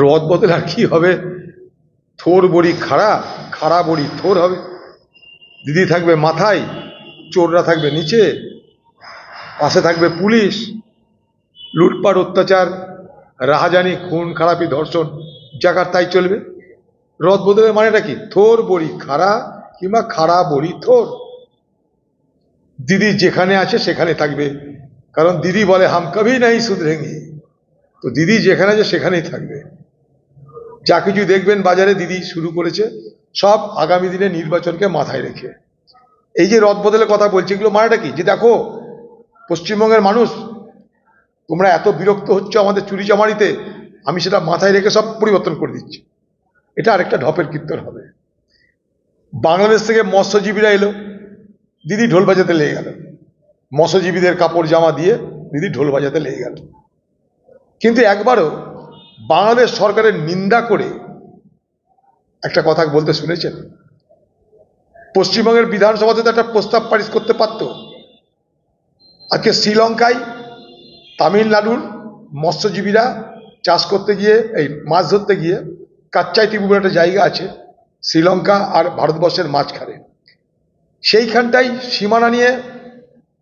রদ বদল আর কি হবে? থোর বড়ি খাড়া, খাড়া বড়ি থোর হবে। দিদি থাকবে মাথায়, চোররা থাকবে নিচে, পাশে থাকবে পুলিশ, লুটপাট অত্যাচার রাহাজানি খুন খারাপি ধর্ষণ জায়গার তাই চলবে। রদ বদলের মানেটা কি? থোর বড়ি খাড়া কিংবা খাড়া বড়ি থোর। দিদি যেখানে আছে সেখানে থাকবে, কারণ দিদি বলে হাম কভি নাই সুধরেঙ্গে। তো দিদি যেখানে আছে সেখানেই থাকবে। যা কিছু দেখবেন বাজারে দিদি শুরু করেছে, সব আগামী দিনে নির্বাচনকে মাথায় রেখে। এই যে রদ বদলের কথা বলছি, এগুলো মানেটা কি? যে দেখো পশ্চিমবঙ্গের মানুষ, তোমরা এত বিরক্ত হচ্ছ আমাদের চুরি চামারিতে, আমি সেটা মাথায় রেখে সব পরিবর্তন করে দিচ্ছি। এটা আরেকটা ঢপের কীর্তন হবে। বাংলাদেশ থেকে মৎস্যজীবীরা এলো, দিদি ঢোল বাজাতে লেগে গেল। মৎস্যজীবীদের কাপড় জামা দিয়ে দিদি ঢোল বাজাতে লেগে গেল। কিন্তু একবারও বাংলাদেশ সরকারের নিন্দা করে একটা কথা বলতে শুনেছেন? পশ্চিমবঙ্গের বিধানসভাতে তো একটা প্রস্তাব পারিত করতে পারত। আজকে শ্রীলঙ্কায় তামিলনাড়ুর মৎস্যজীবীরা চাষ করতে গিয়ে, এই মাছ ধরতে গিয়ে, কাচ্চাইতিবু বলে একটা জায়গা আছে শ্রীলঙ্কা আর ভারতবর্ষের মাঝখানে, সেইখানটাই সীমানা নিয়ে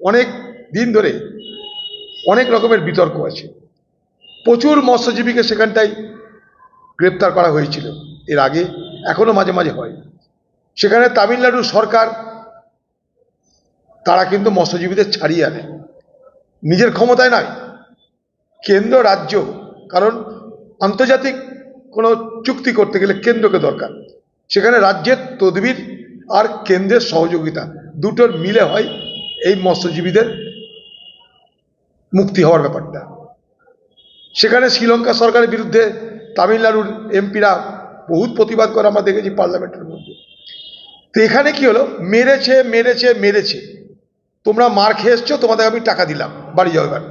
অনেক দিন ধরে অনেক রকমের বিতর্ক আছে। প্রচুর মৎস্যজীবীকে সেখানটায় গ্রেপ্তার করা হয়েছিল এর আগে, এখনো মাঝে মাঝে হয়। সেখানে তামিলনাড়ুর সরকার তারা কিন্তু মৎস্যজীবীদের ছাড়িয়ে আনে, নিজের ক্ষমতায় নয়, কেন্দ্র রাজ্য। কারণ আন্তর্জাতিক কোনো চুক্তি করতে গেলে কেন্দ্রকে দরকার, সেখানে রাজ্যের তদবির আর কেন্দ্রের সহযোগিতা দুটোর মিলে হয় এই মৎস্যজীবীদের মুক্তি হওয়ার ব্যাপারটা। সেখানে শ্রীলঙ্কা সরকারের বিরুদ্ধে তামিলনাড়ুর এমপিরা বহুত প্রতিবাদ করে আমরা দেখেছি পার্লামেন্টের মধ্যে। তো এখানে কি হলো? মেরেছে মেরেছে মেরেছে, তোমরা মার খেয়ে এসছো, তোমাদের আমি টাকা দিলাম, বাড়ি যাও এবার।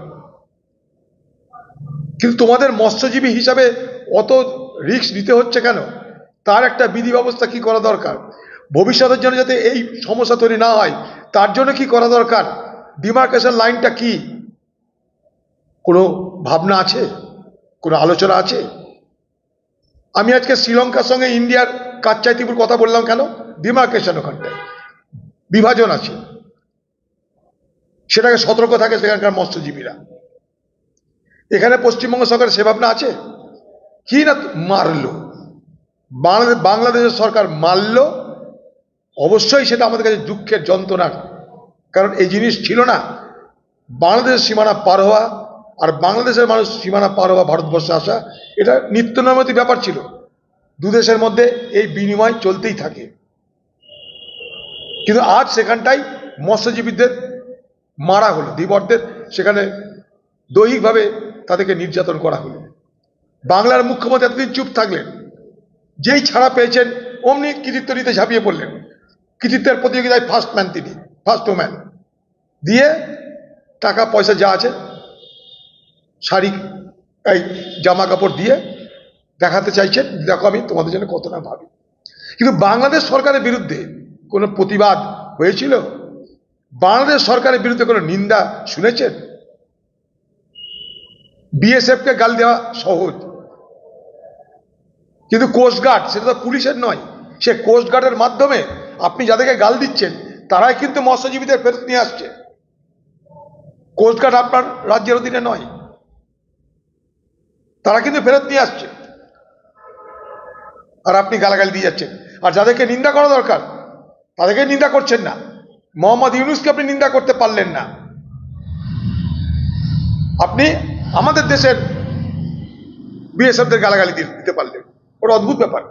কিন্তু তোমাদের মৎস্যজীবী হিসাবে অত রিস্ক নিতে হচ্ছে কেন? তার একটা বিধি ব্যবস্থা কি করা দরকার? ভবিষ্যতের জন্য যাতে এই সমস্যা তৈরি না হয় তার জন্য কি করা দরকার? ডিমার্কেশন লাইনটা কি? কোনো ভাবনা আছে? কোনো আলোচনা আছে? আমি আজকে শ্রীলঙ্কার সঙ্গে ইন্ডিয়ার কাচ্চাইতিবুর কথা বললাম কেন? ডিমার্কেশন, ওখানটায় বিভাজন আছে, সেটাকে সতর্ক থাকে সেখানকার মৎস্যজীবীরা। এখানে পশ্চিমবঙ্গ সরকার সে ভাবনা আছে কি? না মারলো, বাংলাদেশের সরকার মারলো। অবশ্যই সেটা আমাদের কাছে দুঃখের যন্ত্রণা, কারণ এই জিনিস ছিল না। বাংলাদেশের সীমানা পার হওয়া আর বাংলাদেশের মানুষ সীমানা পার হওয়া, ভারতবর্ষে আসা, এটা নিত্য নৈমিত্তিক ব্যাপার ছিল। দুদেশের মধ্যে এই বিনিময় চলতেই থাকে। কিন্তু আজ সেখানটাই মৎস্যজীবীদের মারা হলো, ধীবরদের সেখানে দৈহিকভাবে তাদেরকে নির্যাতন করা হলো। বাংলার মুখ্যমন্ত্রী এতদিন চুপ থাকলেন, যেই ছাড়া পেয়েছেন অমনি কৃতিত্ব নিতে ঝাঁপিয়ে পড়লেন। কৃতিত্বের প্রতিযোগিতায় ফার্স্ট ম্যান, তিনি ফার্স্ট ওম্যান দিয়ে টাকা পয়সা যা আছে, শাড়ি, এই জামা কাপড় দিয়ে দেখাতে চাইছেন, দেখো আমি তোমাদের জন্য কত না ভাবি। কিন্তু বাংলাদেশ সরকারের বিরুদ্ধে কোনো প্রতিবাদ হয়েছিল? বাংলাদেশ সরকারের বিরুদ্ধে কোনো নিন্দা শুনেছেন? বিএসএফকে গাল দেওয়া সহজ, কিন্তু কোস্টগার্ড সেটা তো পুলিশের নয়। সে কোস্টগার্ডের মাধ্যমে আপনি যাদেরকে গাল দিচ্ছেন তারাই কিন্তু মৎস্যজীবীদের ফেরত নিয়ে আসছে। কোস্টগার্ড আপনার রাজ্যের অধীনে নয়, তারা কিন্তু ফেরত নিয়ে আসছে, আর আপনি গালাগালি দিয়ে যাচ্ছেন। আর যাদেরকে নিন্দা করা দরকার তাদেরকে নিন্দা করছেন না। মোহাম্মদ ইউনূসকে আপনি নিন্দা করতে পারলেন না, আপনি আমাদের দেশের বিএসএফদের গালাগালি দিতে পারলেন। ওটা অদ্ভুত ব্যাপার।